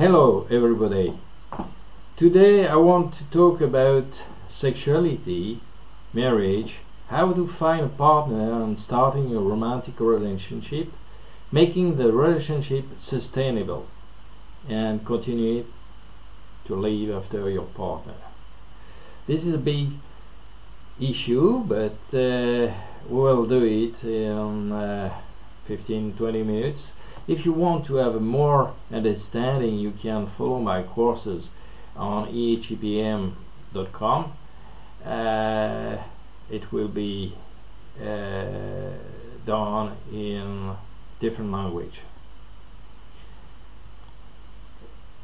Hello everybody. Today I want to talk about sexuality, marriage, how to find a partner and starting a romantic relationship, making the relationship sustainable and continue to live after your partner. This is a big issue, but we'll do it in 15-20 minutes. If you want to have more understanding, you can follow my courses on ehepm.com. It will be done in different language.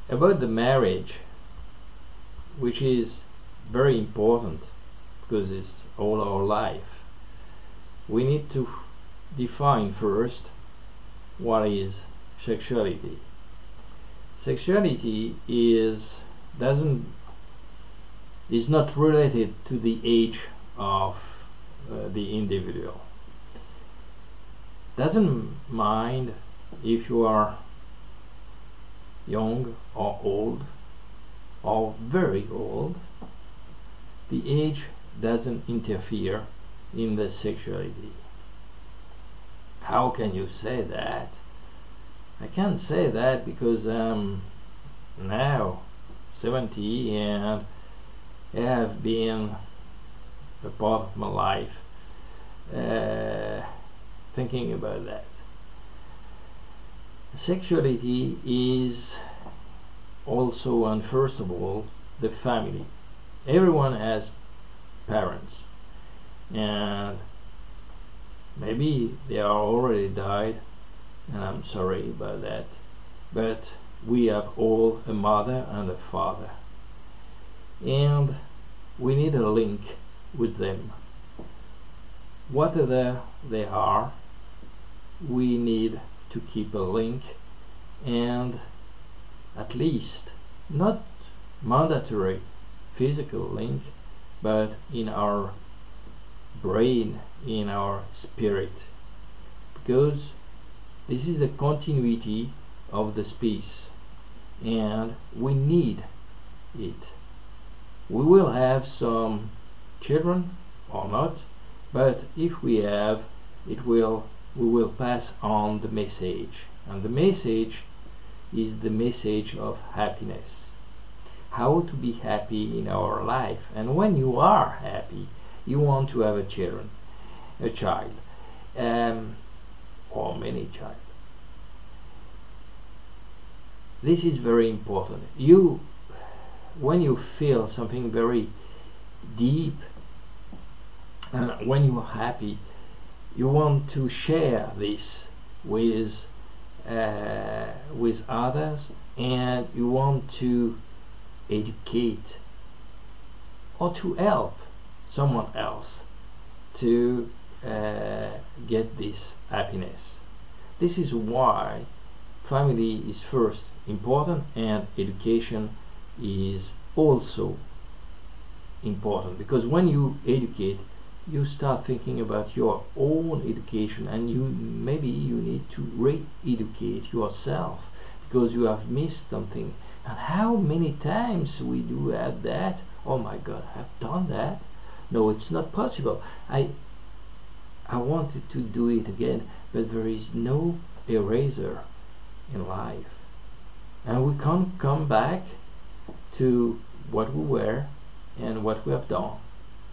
About the marriage, which is very important because it's all our life, we need to define first what is sexuality. Sexuality is not related to the age of the individual. Doesn't mind if you are young or old or very old. The age doesn't interfere in the sexuality. How can you say that? I can't say that because I'm now 70 and I have been a part of my life thinking about that. Sexuality is also, and first of all, the family. Everyone has parents, and maybe they are already died, and I'm sorry about that, but we have all a mother and a father, and we need a link with them. Whatever they are, we need to keep a link, and at least not mandatory physical link, but in our brain, in our spirit, because this is the continuity of the species and we need it. We will have some children or not, but if we have, we will pass on the message, and the message is the message of happiness. How to be happy in our life, and when you are happy, you want to have a child, or many child. This is very important. When you feel something very deep, and when you are happy, you want to share this with others, and you want to educate or to help someone else to get this happiness. This is why family is first important, and education is also important, because when you educate, you start thinking about your own education, and maybe you need to re-educate yourself because you have missed something. And how many times we do have that? Oh my God, I've done that. No, it's not possible. I wanted to do it again, but there is no eraser in life, and we can't come back to what we were and what we have done.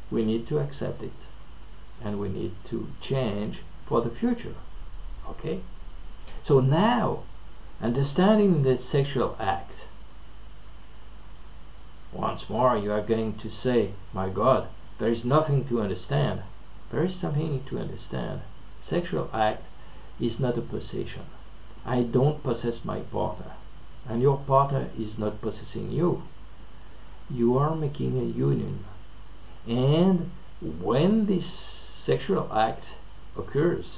We need to accept it, and we need to change for the future. Okay? So now, understanding the sexual act. Once more, you are going to say, my God, there is nothing to understand. There is something to understand. Sexual act is not a possession. I don't possess my partner, and your partner is not possessing you. You are making a union, and when this sexual act occurs,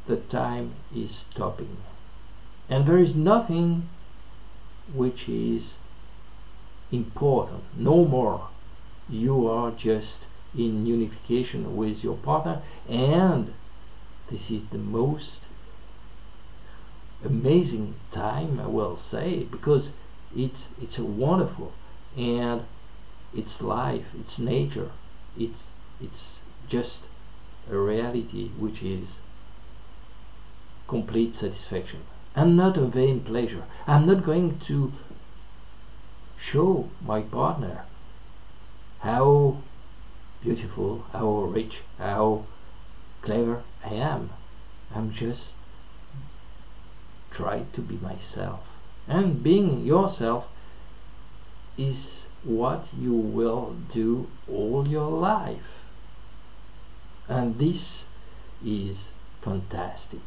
the time is stopping, and there is nothing which is important, no more. You are just in unification with your partner, and this is the most amazing time, I will say, because it's a wonderful, and it's life, it's nature, it's just a reality which is complete satisfaction and not a vain pleasure. I'm not going to show my partner how beautiful, how rich, how clever I am. I'm just try to be myself, and being yourself is what you will do all your life, and this is fantastic.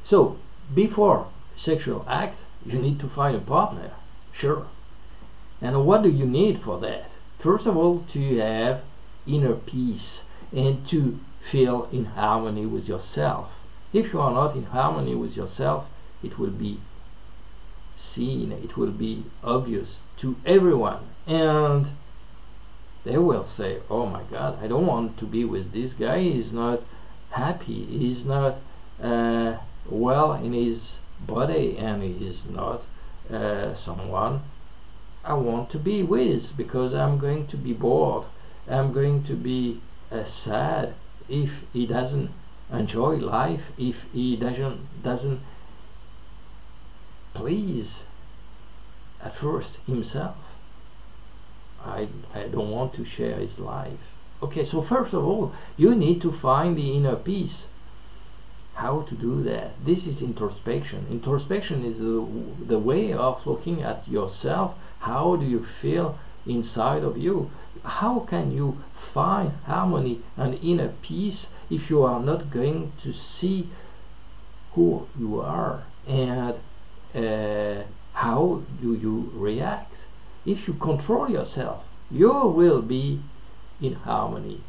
So before sexual act you need to find a partner, sure. And what do you need for that? First of all, to have inner peace and to feel in harmony with yourself. If you are not in harmony with yourself, it will be seen, it will be obvious to everyone, and they will say, oh my God, I don't want to be with this guy, he's not happy, he's not well in his body, and he's not someone I want to be with, because I'm going to be bored, I'm going to be sad if he doesn't enjoy life, if he doesn't please at first himself. I don't want to share his life. Okay, so first of all, you need to find the inner peace. How to do that? This is introspection. Introspection is the way of looking at yourself. How do you feel inside of you? How can you find harmony and inner peace if you are not going to see who you are, and how do you react? If you control yourself, you will be in harmony.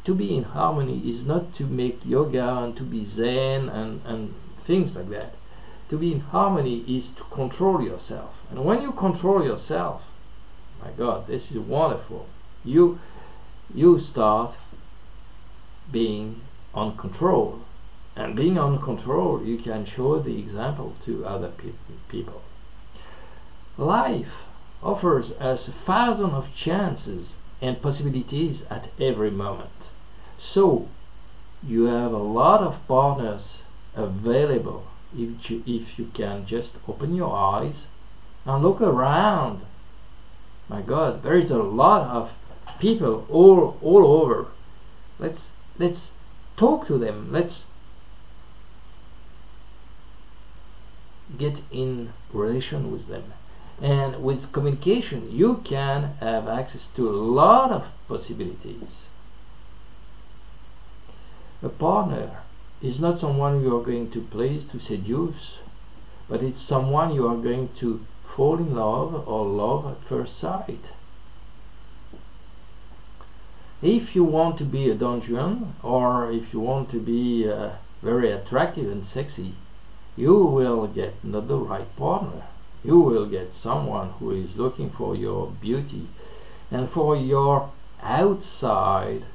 To be in harmony is not to make yoga and to be zen and things like that. To be in harmony is to control yourself. And when you control yourself, my God, this is wonderful. You start being on control. And being on control, you can show the example to other people. Life offers us 1,000 of chances and possibilities at every moment. So you have a lot of partners available if you can just open your eyes and look around. My God, there is a lot of people all over. Let's talk to them. Let's get in relation with them. And with communication, you can have access to a lot of possibilities. A partner is not someone you are going to please, to seduce, but it's someone you are going to fall in love or love at first sight. If you want to be a Don Juan, or if you want to be very attractive and sexy, you will get not the right partner. You will get someone who is looking for your beauty and for your outside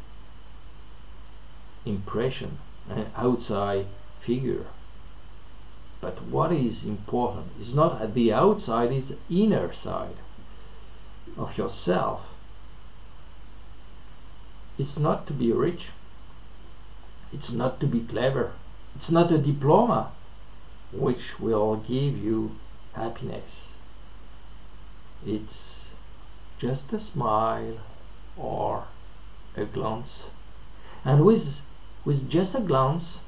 impression and outside figure. But what is important is not at the outside, is the inner side of yourself. It's not to be rich, it's not to be clever, it's not a diploma which will give you happiness. It's just a smile or a glance, and with just a glance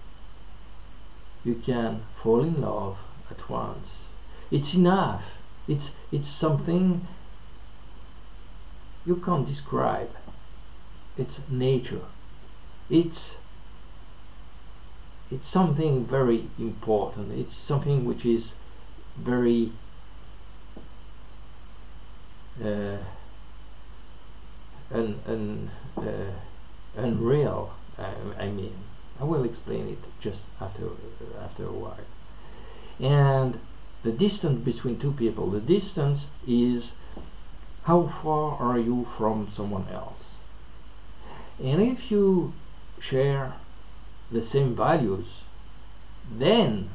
you can fall in love at once. It's enough. It's something you can't describe. It's nature. It's something very important. It's something which is very unreal. I mean, I will explain it just after a while. And the distance between two people, the distance is how far are you from someone else. And if you share the same values, then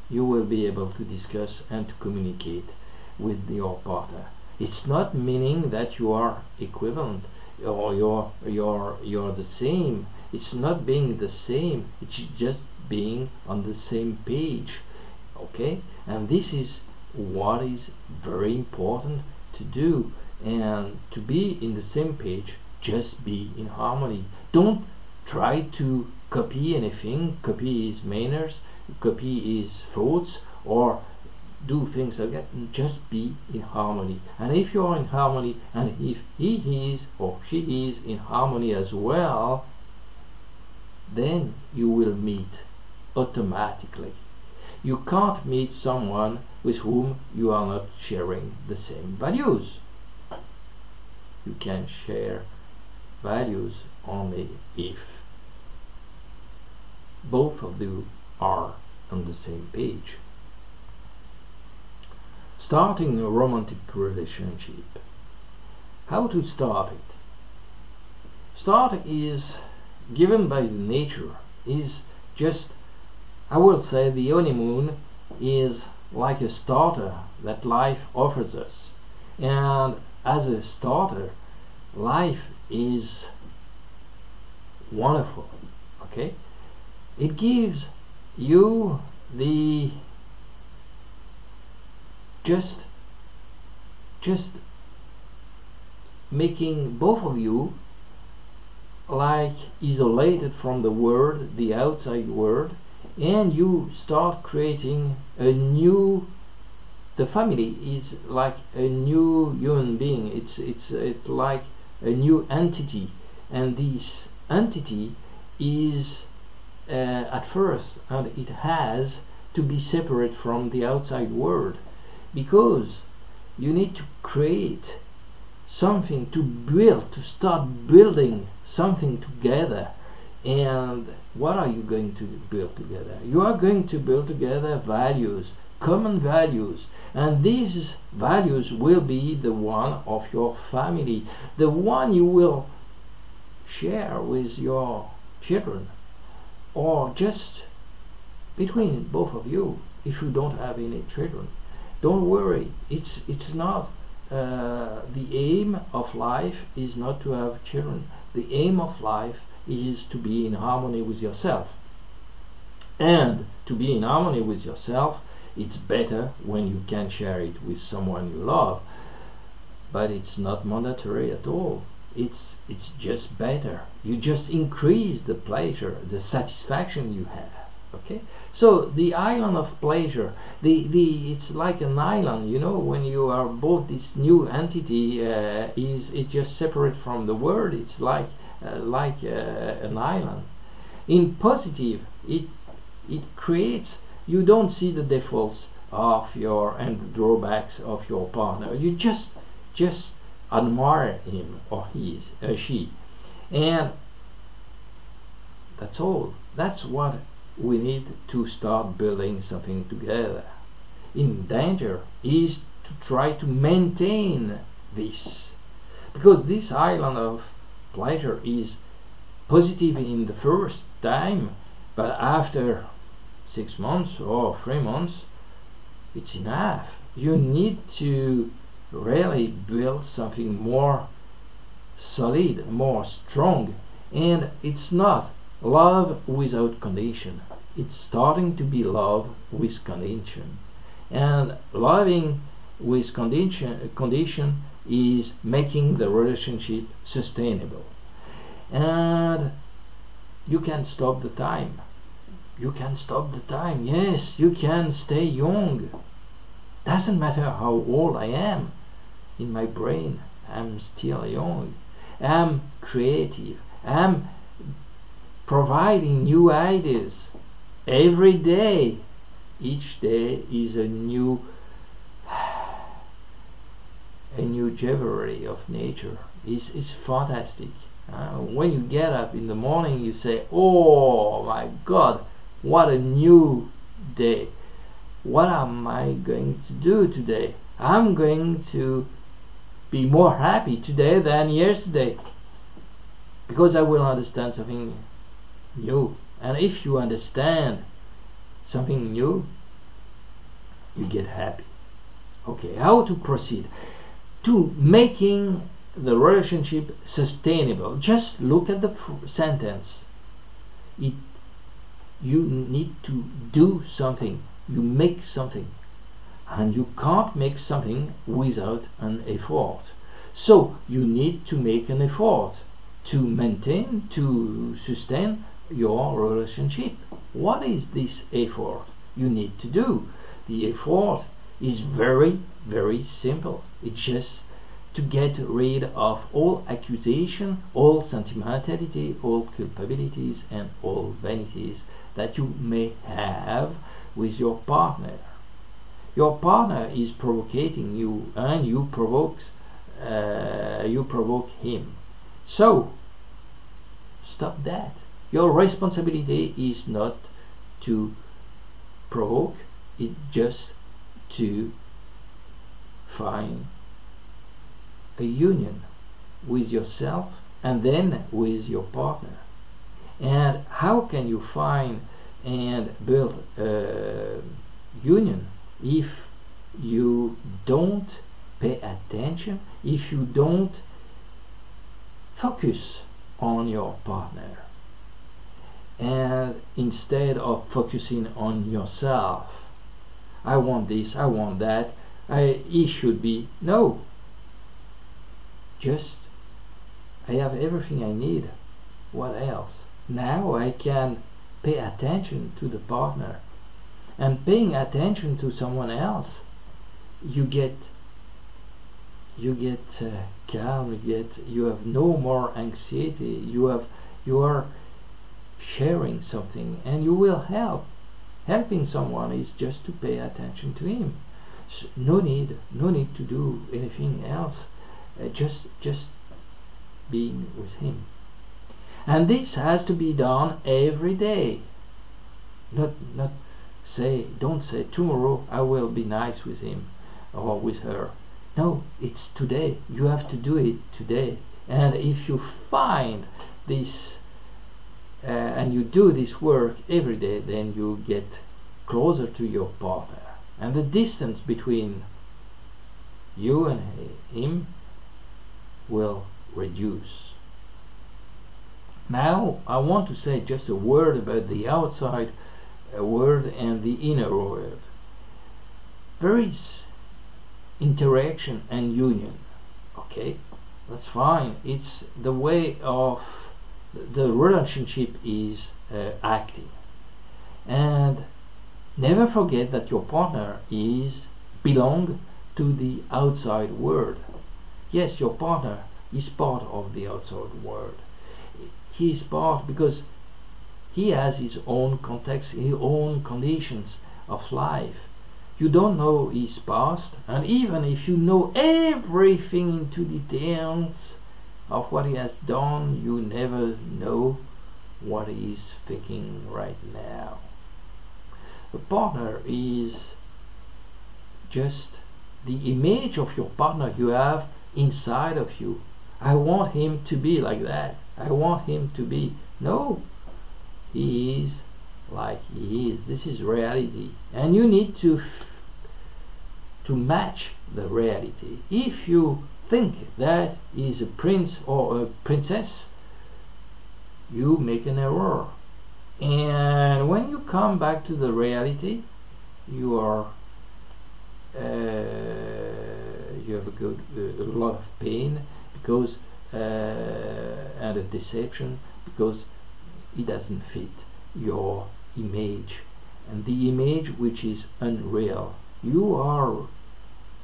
you will be able to discuss and to communicate with your partner. It's not meaning that you are equivalent or you're the same. It's not being the same. It's just being on the same page. Okay? And this is what is very important to do, and to be in the same page. Just be in harmony. Don't try to copy anything, copy his manners, copy his thoughts, or do things like that. Just be in harmony. And if you are in harmony, and if he is or she is in harmony as well, then you will meet automatically. You can't meet someone with whom you are not sharing the same values. You can share values only if both of you are on the same page. Starting a romantic relationship. How to start it? Start is given by the nature, is just, I will say, the honeymoon is like a starter that life offers us. And as a starter, life is wonderful. Okay? It gives you the just making both of you like isolated from the world, the outside world, and you start creating a new, the family is like a new human being. It's like a new entity, and this entity is at first, and it has to be separate from the outside world, because you need to create something, to build, to start building something together. And what are you going to build together? You are going to build together values, common values, and these values will be the one of your family, the one you will share with your children, or just between both of you if you don't have any children. Don't worry, it's not the aim of life is not to have children. The aim of life is to be in harmony with yourself. And to be in harmony with yourself, it's better when you can share it with someone you love. But it's not mandatory at all. It's just better. You just increase the pleasure, the satisfaction you have. Okay, so the island of pleasure, it's like an island, you know, when you are both this new entity is just separate from the world. It's like an island. In positive, it creates, you don't see the defaults of your and the drawbacks of your partner. You just admire him or she, and that's all. That's what we need to start building something together. In danger is to try to maintain this, because this island of pleasure is positive in the first time, but after 6 months or 3 months, it's enough. You need to really build something more solid, more strong, and it's not love without condition. It's starting to be love with condition, and loving with condition is making the relationship sustainable. And you can stop the time. You can stop the time. Yes, you can stay young. Doesn't matter how old I am. In my brain, I'm still young. I'm creative. I'm providing new ideas every day. Each day is a new jewelry of nature. It's fantastic. When you get up in the morning, you say, oh my God, what a new day. What am I going to do today? I'm going to be more happy today than yesterday, because I will understand something new. And if you understand, something new, you get happy. Okay, how to proceed to making the relationship sustainable? Just look at the sentence. You need to do something. You make something, and you can't make something without an effort. So you need to make an effort to maintain, to sustain your relationship. What is this effort you need to do? The effort is very, very simple. It's just to get rid of all accusation, all sentimentality, all culpabilities, and all vanities that you may have with your partner. Your partner is provoking you, and you provoke him. So stop that. Your responsibility is not to provoke, it's just to find a union with yourself and then with your partner. And how can you find and build a union if you don't pay attention, if you don't focus on your partner? And instead of focusing on yourself, I want this, I want that, he should be, no, just I have everything I need, what else? Now I can pay attention to the partner, and paying attention to someone else, you get calm, you have no more anxiety, you are sharing something, and you will helping someone is just to pay attention to him. So no need to do anything else, just being with him. And this has to be done every day. Don't say tomorrow I will be nice with him or with her. No, it's today. You have to do it today. And if you find this and you do this work every day, then you get closer to your partner, and the distance between you and him will reduce. Now I want to say just a word about the outside world and the inner world. There is interaction and union. Okay, that's fine. It's the way of the relationship is acting. And never forget that your partner belong to the outside world. Yes, your partner is part of the outside world. He is part because he has his own context, his own conditions of life. You don't know his past, and even if you know everything into details of what he has done, you never know what he is thinking right now. The partner is just the image of your partner you have inside of you. I want him to be like that. I want him to be. No, he is like he is. This is reality, and you need to match the reality. If you think that he is a prince or a princess, you make an error. And when you come back to the reality, you are you have a lot of pain because and a deception because it doesn't fit your image, and the image which is unreal. You are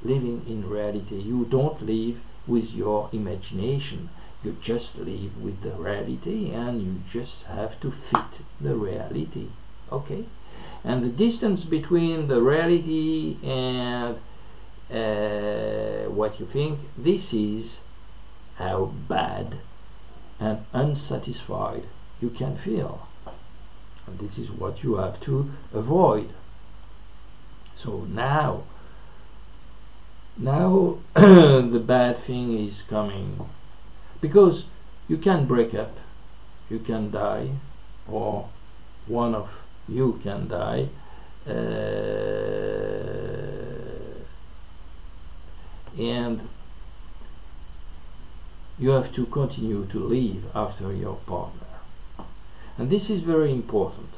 living in reality. You don't live with your imagination. You just live with the reality, and you just have to fit the reality. Okay? And the distance between the reality and what you think, this is how bad and unsatisfied you can feel. And this is what you have to avoid. So now the bad thing is coming, because you can break up, you can die, or one of you can die, and you have to continue to live after your partner. And this is very important,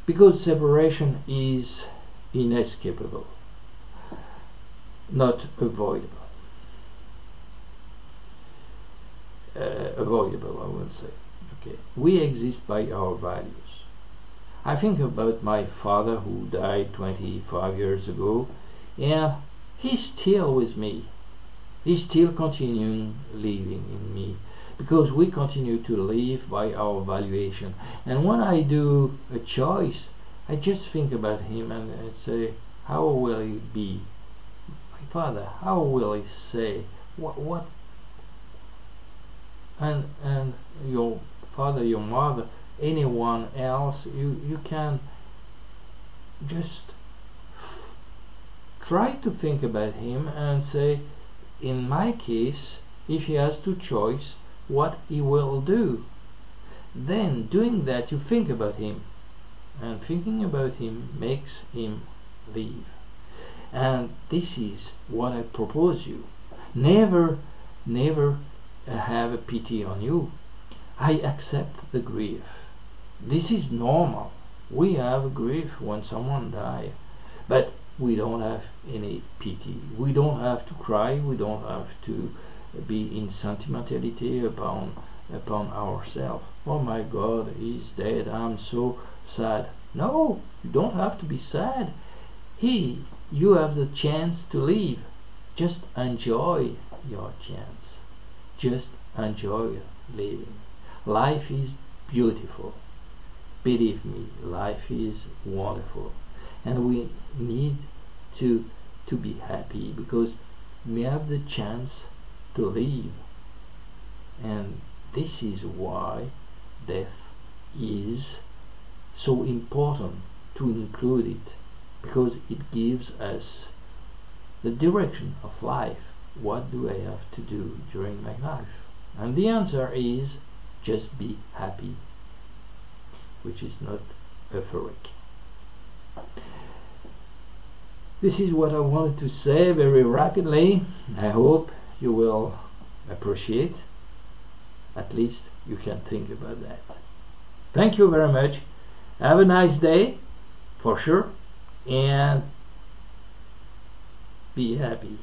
because separation is inescapable, not avoidable. Avoidable, I would say. Okay, we exist by our values. I think about my father, who died 25 years ago, and he's still with me. He's still continuing living in me, because we continue to live by our valuation. And when I do a choice, I just think about him and I say, how will he be? My father, how will he say? What? And your father, your mother, anyone else, you can just try to think about him and say, in my case, if he has to choice, what he will do. Then doing that, you think about him, and thinking about him makes him live. And this is what I propose you. Never have a pity on you. I accept the grief. This is normal. We have grief when someone dies, but we don't have any pity. We don't have to cry. We don't have to be in sentimentality upon ourselves. Oh my God, he's dead, I'm so sad. No, you don't have to be sad. You have the chance to live. Just enjoy your chance. Just enjoy living. Life is beautiful. Believe me, life is wonderful. And we need to be happy, because we have the chance to live. And this is why death is so important to include it, because it gives us the direction of life. What do I have to do during my life? And the answer is just be happy, which is not euphoric. This is what I wanted to say very rapidly. I hope you will appreciate. At least you can think about that. Thank you very much. Have a nice day, for sure, and be happy.